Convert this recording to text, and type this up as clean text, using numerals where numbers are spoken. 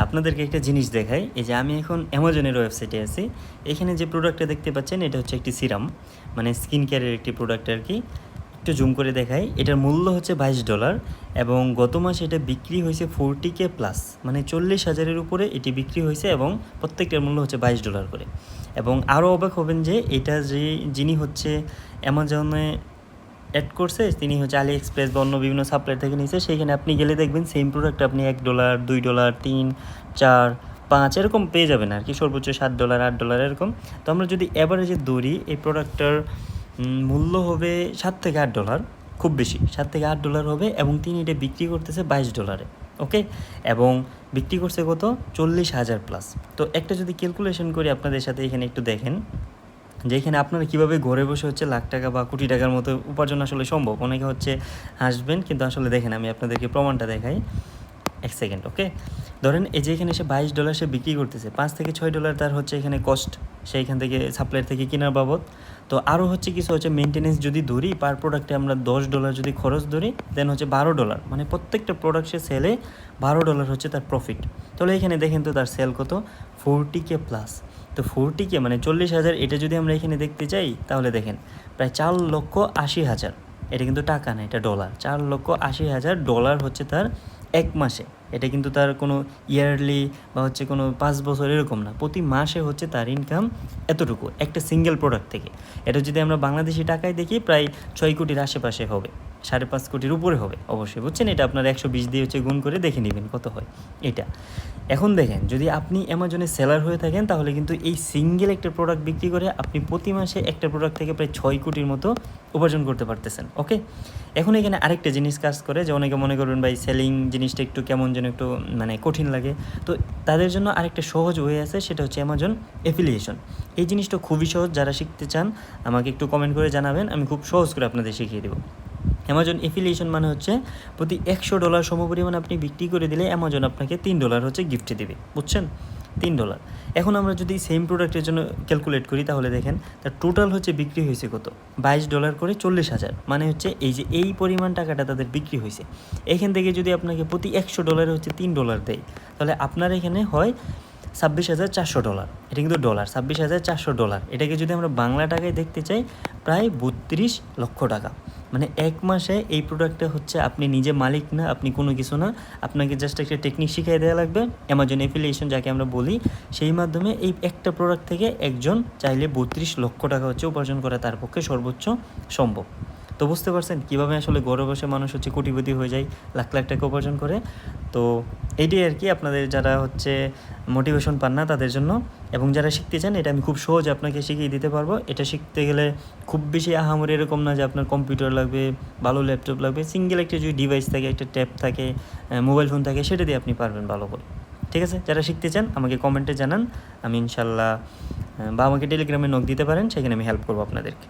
আপনাদেরকে একটা জিনিস দেখাই। এই যে আমি এখন অ্যামাজনের ওয়েবসাইটে আছি। এখানে যে প্রোডাক্টটা দেখতে পাচ্ছেন এটা হচ্ছে একটি সিরাম। মানে স্কিন কেয়ারের একটি প্রোডাক্ট আরকি। একটু জুম করে দেখাই। এটার মূল্য হচ্ছে $22 এবং গত মাসে এটা বিক্রি হইছে 40K প্লাস। মানে 40,000 এর উপরে এটি বিক্রি হইছে এবং প্রত্যেকটার মূল্য হচ্ছে $22 করে। এবং আরও অবাক হবেন যে এটা যিনি হচ্ছে অ্যামাজনে অ্যাড করছে তিনি হচ্ছে আলি এক্সপ্রেস বা অন্য বিভিন্ন সাপ্লায়ার থেকে নিয়েছে। সেইখানে আপনি গেলে দেখবেন সেম প্রোডাক্ট আপনি $1, $2, 3, 4, 5 এরকম পেয়ে যাবেন আর কি, সর্বোচ্চ $7, $8 এরকম। তো আমরা যদি অ্যাভারেজে ধরি এই প্রোডাক্টটার মূল্য হবে $7 থেকে $8, খুব বেশি $7 থেকে $8 হবে এবং তিনি এটা বিক্রি করতেছে $22 ওকে। এবং বিক্রি করছে কত 40,000 প্লাস। তো একটা যদি ক্যালকুলেশন করি আপনাদের সাথে, এখানে একটু দেখেন যে এখানে আপনারা কীভাবে ঘরে বসে হচ্ছে লাখ টাকা বা কোটি টাকার মতো উপার্জন আসলে সম্ভব। অনেকে হচ্ছে হাসবেন, কিন্তু আসলে দেখেন আমি আপনাদেরকে প্রমাণটা দেখাই। এক সেকেন্ড ওকে। ধরেন এই যে এখানে সে $22 সে বিক্রি করতেছে, $5 থেকে $6 তার হচ্ছে এখানে কস্ট, সেইখান থেকে সাপ্লায়ার থেকে কেনার বাবদ। তো আরও হচ্ছে কিছু হচ্ছে মেনটেনেন্স যদি ধরি, পার প্রোডাক্টে আমরা $10 যদি খরচ ধরি, দেন হচ্ছে $12, মানে প্রত্যেকটা প্রোডাক্ট সে সেলে $12 হচ্ছে তার প্রফিট। তাহলে এখানে দেখেন তো তার সেল কত, 40K প্লাস। তো 40K মানে 40,000, এটা যদি আমরা এখানে দেখতে চাই তাহলে দেখেন প্রায় $4,80,000। এটা কিন্তু টাকা না, এটা ডলার। $4,80,000 হচ্ছে তার এক মাসে। এটা কিন্তু তার কোনো ইয়ারলি বা হচ্ছে কোনো 5 বছর এরকম না, প্রতি মাসে হচ্ছে তার ইনকাম এতটুকু একটা সিঙ্গেল প্রোডাক্ট থেকে। এটা যদি আমরা বাংলাদেশি টাকায় দেখি প্রায় 6 কোটির আশেপাশে হবে, 5.5 কোটির উপরে হবে অবশ্যই, বুঝছেন। এটা আপনার 120 দিয়ে হচ্ছে গুণ করে দেখে নেবেন কত হয় এটা। এখন দেখেন, যদি আপনি অ্যামাজনে সেলার হয়ে থাকেন তাহলে কিন্তু এই সিঙ্গেল একটা প্রোডাক্ট বিক্রি করে আপনি প্রতি মাসে একটা প্রোডাক্ট থেকে প্রায় 6 কোটির মতো উপার্জন করতে পারতেছেন ওকে। এখন এখানে আরেকটা জিনিস কাজ করে, যে অনেকে মনে করবেন ভাই সেলিং জিনিসটা একটু কেমন যেন একটু মানে কঠিন লাগে। তো তাদের জন্য আরেকটা সহজ ওয়ে আছে, সেটা হচ্ছে অ্যামাজন অ্যাফিলিয়েশন। এই জিনিসটা খুবই সহজ, যারা শিখতে চান আমাকে একটু কমেন্ট করে জানাবেন, আমি খুব সহজ করে আপনাদের শিখিয়ে দেবো। অ্যামাজন অ্যাফিলিয়েশন মানে হচ্ছে প্রতি $100 সমপরিমাণ আপনি বিক্রি করে দিলে অ্যামাজন আপনাকে $3 হচ্ছে গিফট দেবে, বুঝছেন। $3। এখন আমরা যদি সেম প্রোডাক্টের জন্য ক্যালকুলেট করি তাহলে দেখেন তার টোটাল হচ্ছে বিক্রি হয়েছে কত, $22 করে 40,000, মানে হচ্ছে এই যে এই পরিমাণ টাকাটা তাদের বিক্রি হয়েছে। এখান থেকে যদি আপনাকে প্রতি $100 হচ্ছে $3 দেয়, তাহলে আপনার এখানে হয় $26,400। এটা কিন্তু ডলার, $26,400। এটাকে যদি আমরা বাংলা টাকায় দেখতে চাই প্রায় 32 লক্ষ টাকা। মানে এক মাসে এই প্রোডাক্টটা হচ্ছে আপনি নিজে মালিক না, আপনি কোনো কিছু না, আপনাকে জাস্ট একটা টেকনিক শিখিয়ে দেওয়া লাগবে। অ্যামাজন অ্যাফিলিয়েশন যাকে আমরা বলি, সেই মাধ্যমে এই একটা প্রোডাক্ট থেকে একজন চাইলে 32 লক্ষ টাকা হচ্ছে উপার্জন করা তার পক্ষে সর্বোচ্চ সম্ভব। তো বুঝতে পারছেন কীভাবে আসলে ঘরে বসে মানুষ হচ্ছে কোটিপতি হয়ে যায়, লাখ লাখ টাকা উপার্জন করে। তো এটাই আর কি, আপনাদের যারা হচ্ছে মোটিভেশন পান না তাদের জন্য, এবং যারা শিখতে চান এটা আমি খুব সহজে আপনাকে শিখিয়ে দিতে পারবো। এটা শিখতে গেলে খুব বেশি আহামরি এরকম না যে আপনার কম্পিউটার লাগবে, ভালো ল্যাপটপ লাগবে। সিঙ্গেল একটা যদি ডিভাইস থাকে, একটা ট্যাব থাকে, মোবাইল ফোন থাকে, সেটা দিয়ে আপনি পারবেন ভালো করে। ঠিক আছে, যারা শিখতে চান আমাকে কমেন্টে জানান, আমি ইনশাল্লাহ বা আমাকে টেলিগ্রামে নক দিতে পারেন, সেখানে আমি হেল্প করবো আপনাদেরকে।